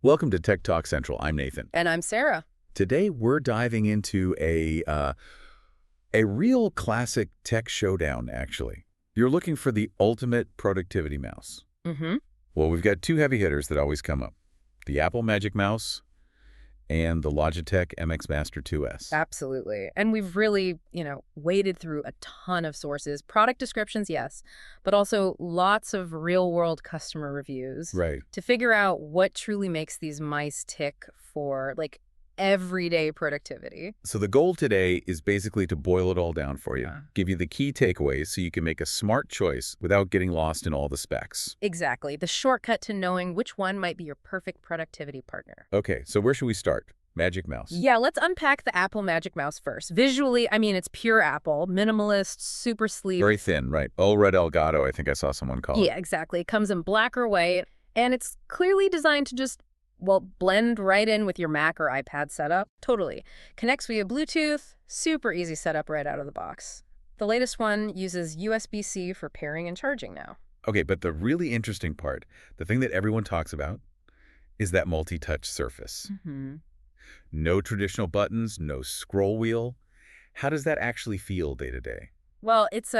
Welcome to Tech Talk Central. I'm Nathan. And I'm Sarah. Today we're diving into a real classic tech showdown, actually. You're looking for the ultimate productivity mouse. Mm-hmm. Well, we've got two heavy hitters that always come up. The Apple Magic Mouse and the Logitech MX Master 2S. Absolutely. And we've really, waded through a ton of sources. Product descriptions, yes, but also lots of real-world customer reviews. Right. To figure out what truly makes these mice tick for, everyday productivity. So the goal today is basically to boil it all down for you, give you the key takeaways so you can make a smart choice without getting lost in all the specs. Exactly. The shortcut to knowing which one might be your perfect productivity partner. Okay, so where should we start? Magic Mouse. Yeah, let's unpack the Apple Magic Mouse first. Visually, it's pure Apple, minimalist, super sleek. Very thin, right? All red Elgato, I think I saw someone call it. Yeah, exactly. It comes in black or white, and it's clearly designed to just blend right in with your Mac or iPad setup. Totally. Connects via Bluetooth, super easy setup right out of the box. The latest one uses USB-C for pairing and charging now. Okay, but the really interesting part, the thing that everyone talks about, is that multi-touch surface. Mm-hmm. No traditional buttons, no scroll wheel. How does that actually feel day to day? Well, it's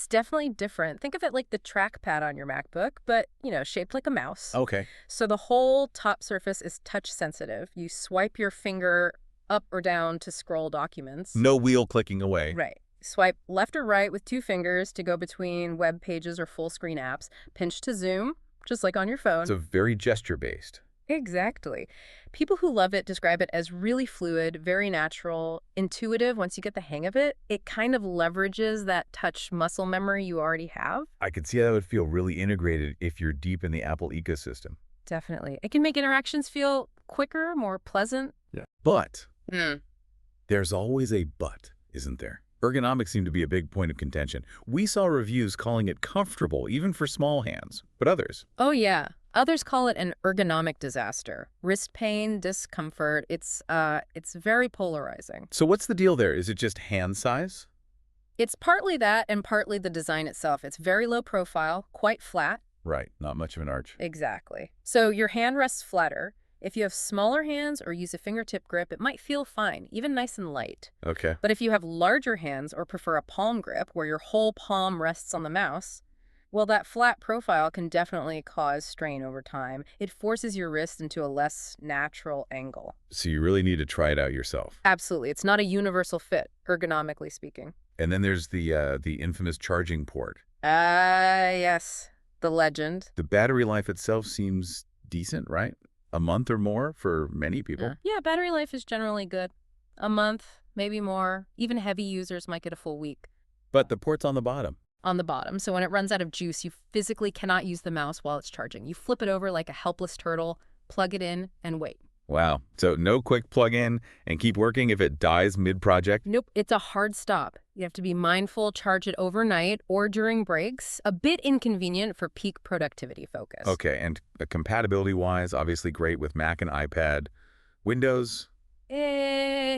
definitely different. Think of it like the trackpad on your MacBook, but, shaped like a mouse. Okay. So the whole top surface is touch sensitive. You swipe your finger up or down to scroll documents. No wheel clicking away. Right. Swipe left or right with two fingers to go between web pages or full screen apps. Pinch to zoom, just like on your phone. It's a very gesture-based. Exactly. People who love it describe it as really fluid, very natural, intuitive. Once you get the hang of it, it kind of leverages that touch muscle memory you already have. I could see how that would feel really integrated if you're deep in the Apple ecosystem. Definitely. It can make interactions feel quicker, more pleasant. Yeah. But there's always a but, isn't there? Ergonomics seem to be a big point of contention. We saw reviews calling it comfortable, even for small hands, but others. Oh, yeah. Others call it an ergonomic disaster. Wrist pain, discomfort. It's very polarizing. So what's the deal there? Is it just hand size? It's partly that and partly the design itself. It's very low profile, quite flat. Right, not much of an arch. Exactly. So your hand rests flatter. If you have smaller hands or use a fingertip grip, it might feel fine, even nice and light. Okay. But if you have larger hands or prefer a palm grip where your whole palm rests on the mouse, well, that flat profile can definitely cause strain over time. It forces your wrist into a less natural angle. So you really need to try it out yourself. Absolutely. It's not a universal fit, ergonomically speaking. And then there's the infamous charging port. Yes. The legend. The battery life itself seems decent, right? A month or more for many people. Yeah, battery life is generally good. A month, maybe more. Even heavy users might get a full week. But the port's on the bottom. On the bottom. So when it runs out of juice, you physically cannot use the mouse while it's charging. You flip it over like a helpless turtle, plug it in, and wait. Wow. So no quick plug-in and keep working if it dies mid-project? Nope. It's a hard stop. You have to be mindful, charge it overnight or during breaks. A bit inconvenient for peak productivity focus. Okay. And compatibility-wise, obviously great with Mac and iPad. Windows?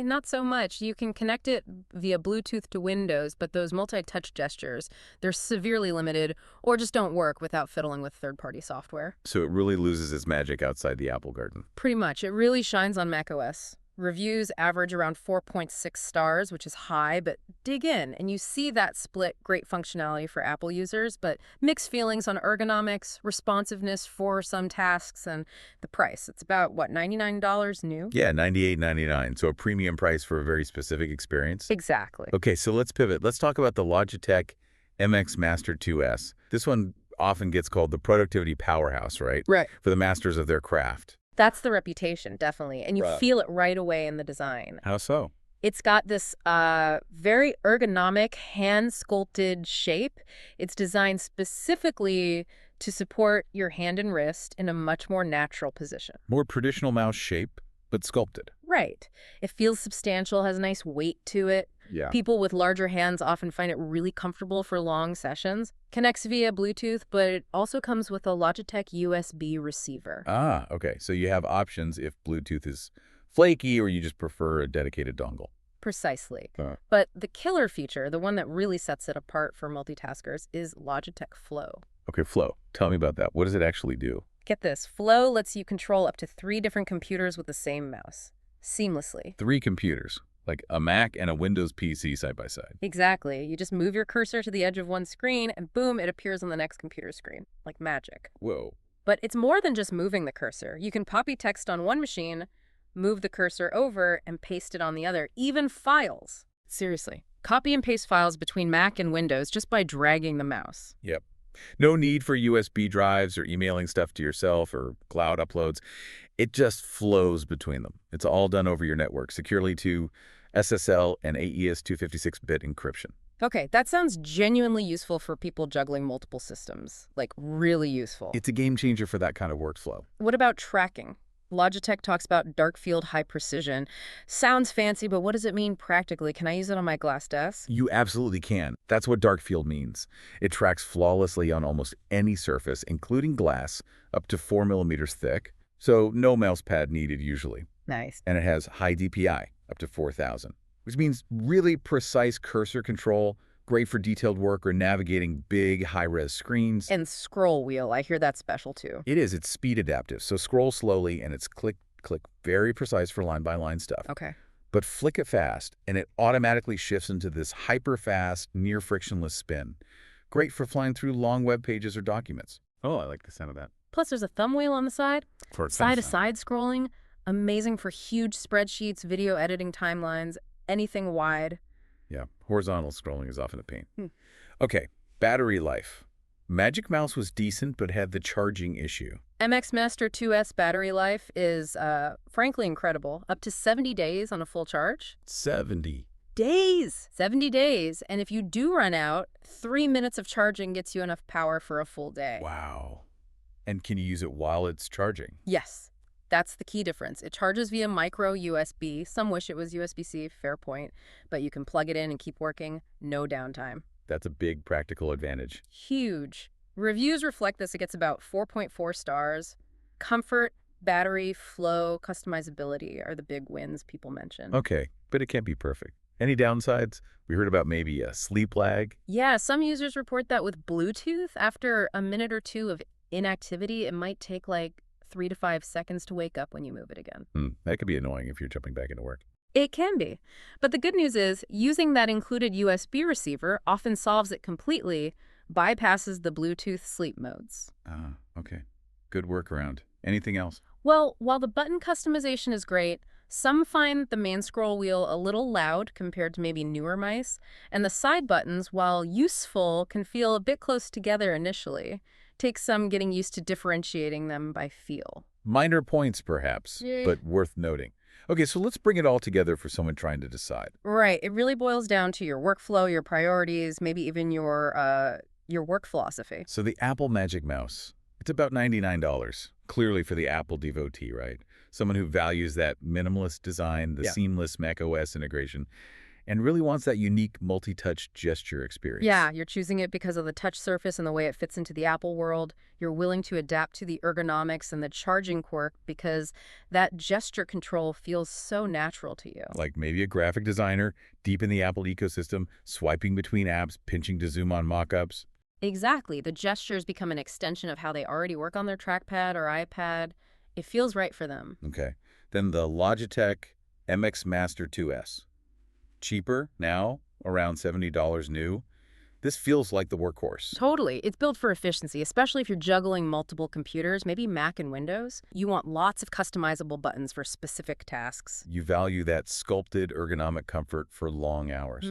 Not so much. You can connect it via Bluetooth to Windows, but those multi-touch gestures, they're severely limited or just don't work without fiddling with third-party software. So it really loses its magic outside the Apple garden. Pretty much. It really shines on macOS. Reviews average around 4.6 stars, which is high, but dig in and you see that split great functionality for Apple users, but mixed feelings on ergonomics, responsiveness for some tasks, and the price. It's about, $99 new? Yeah, $98.99. So a premium price for a very specific experience. Exactly. Okay, so let's pivot. Let's talk about the Logitech MX Master 2S. This one often gets called the productivity powerhouse, right? Right. For the masters of their craft. That's the reputation, definitely. And you Right. feel it right away in the design. How so? It's got this very ergonomic, hand-sculpted shape. It's designed specifically to support your hand and wrist in a much more natural position. More traditional mouse shape, but sculpted. Right. It feels substantial, has a nice weight to it. Yeah. People with larger hands often find it really comfortable for long sessions. Connects via Bluetooth, but it also comes with a Logitech USB receiver. Ah, okay. So you have options if Bluetooth is flaky or you just prefer a dedicated dongle. Precisely. But the killer feature, the one that really sets it apart for multitaskers, is Logitech Flow. Okay, Flow. Tell me about that. What does it actually do? Get this, Flow lets you control up to 3 different computers with the same mouse, seamlessly. 3 computers, like a Mac and a Windows PC side by side. Exactly. You just move your cursor to the edge of one screen, and boom, it appears on the next computer screen, like magic. Whoa. But it's more than just moving the cursor. You can copy text on one machine, move the cursor over, and paste it on the other, even files. Seriously. Copy and paste files between Mac and Windows just by dragging the mouse. Yep. No need for USB drives or emailing stuff to yourself or cloud uploads. It just flows between them. It's all done over your network, securely to SSL and AES 256-bit encryption. Okay, that sounds genuinely useful for people juggling multiple systems. Like, really useful. It's a game changer for that kind of workflow. What about tracking? Logitech talks about dark field high precision. Sounds fancy, but what does it mean practically? Can I use it on my glass desk? You absolutely can. That's what dark field means. It tracks flawlessly on almost any surface, including glass, up to 4 millimeters thick, so no mouse pad needed usually. Nice. And it has high DPI, up to 4,000, which means really precise cursor control, great for detailed work or navigating big, high-res screens. And scroll wheel, I hear that's special too. It is. It's speed adaptive, so scroll slowly and it's click, click, very precise for line-by-line stuff. Okay. But flick it fast, and it automatically shifts into this hyper-fast, near-frictionless spin. Great for flying through long web pages or documents. Oh, I like the sound of that. Plus, there's a thumb wheel on the side. For Side-to-side scrolling. Amazing for huge spreadsheets, video editing timelines, anything wide. Yeah, horizontal scrolling is often a pain. Okay, battery life. Magic Mouse was decent, but had the charging issue. MX Master 2S battery life is, frankly, incredible. Up to 70 days on a full charge. 70. Days! 70 days. And if you do run out, 3 minutes of charging gets you enough power for a full day. Wow. And can you use it while it's charging? Yes. That's the key difference. It charges via micro USB. Some wish it was USB-C, fair point. But you can plug it in and keep working, no downtime. That's a big practical advantage. Huge. Reviews reflect this. It gets about 4.4 stars. Comfort, battery, flow, customizability are the big wins people mention. Okay, but it can't be perfect. Any downsides? We heard about maybe a sleep lag. Yeah, some users report that with Bluetooth, after a minute or two of inactivity, it might take like 3 to 5 seconds to wake up when you move it again. That could be annoying if you're jumping back into work. It can be. But the good news is, using that included USB receiver often solves it completely, bypasses the Bluetooth sleep modes. Okay. Good workaround. Anything else? Well, while the button customization is great, some find the main scroll wheel a little loud compared to maybe newer mice, and the side buttons, while useful, can feel a bit close together initially. Takes some getting used to differentiating them by feel. Minor points, perhaps, but worth noting. Okay, so let's bring it all together for someone trying to decide. Right. It really boils down to your workflow, your priorities, maybe even your work philosophy. So the Apple Magic Mouse, it's about $99. Clearly for the Apple devotee, right? Someone who values that minimalist design, the seamless macOS integration, and really wants that unique multi-touch gesture experience. Yeah, you're choosing it because of the touch surface and the way it fits into the Apple world. You're willing to adapt to the ergonomics and the charging quirk because that gesture control feels so natural to you. Like maybe a graphic designer deep in the Apple ecosystem, swiping between apps, pinching to zoom on mock-ups. Exactly. The gestures become an extension of how they already work on their trackpad or iPad. It feels right for them. Okay. Then the Logitech MX Master 2S. Cheaper now, around $70 new. This feels like the workhorse. Totally. It's built for efficiency, especially if you're juggling multiple computers, maybe Mac and Windows. You want lots of customizable buttons for specific tasks. You value that sculpted ergonomic comfort for long hours.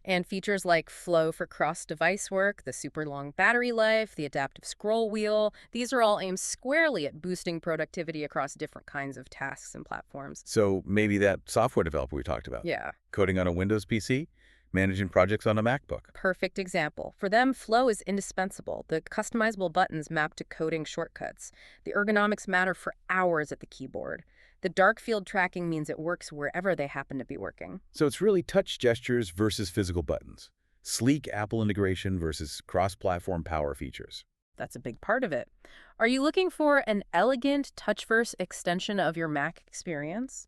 And features like Flow for cross-device work, the super long battery life, the adaptive scroll wheel, these are all aimed squarely at boosting productivity across different kinds of tasks and platforms. So maybe that software developer we talked about. Yeah. Coding on a Windows PC, managing projects on a MacBook. Perfect example. For them, Flow is indispensable. The customizable buttons map to coding shortcuts. The ergonomics matter for hours at the keyboard. The dark field tracking means it works wherever they happen to be working. So it's really touch gestures versus physical buttons. Sleek Apple integration versus cross-platform power features. That's a big part of it. Are you looking for an elegant touch-first extension of your Mac experience?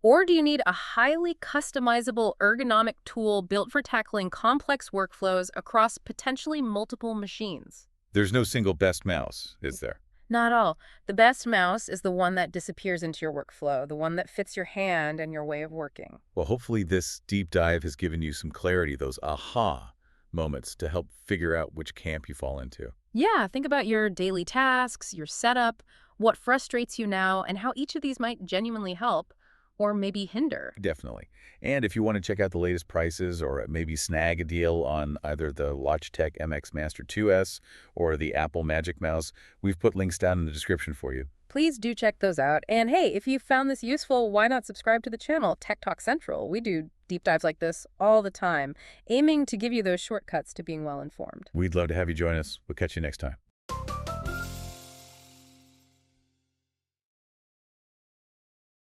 Or do you need a highly customizable ergonomic tool built for tackling complex workflows across potentially multiple machines? There's no single best mouse, is there? Not all. The best mouse is the one that disappears into your workflow, the one that fits your hand and your way of working. Well, hopefully this deep dive has given you some clarity, those aha moments to help figure out which camp you fall into. Yeah, think about your daily tasks, your setup, what frustrates you now, and how each of these might genuinely help or maybe hinder. Definitely. And if you want to check out the latest prices or maybe snag a deal on either the Logitech MX Master 2S or the Apple Magic Mouse, we've put links down in the description for you. Please do check those out. And hey, if you found this useful, why not subscribe to the channel, Tech Talk Central? We do deep dives like this all the time, aiming to give you those shortcuts to being well informed. We'd love to have you join us. We'll catch you next time.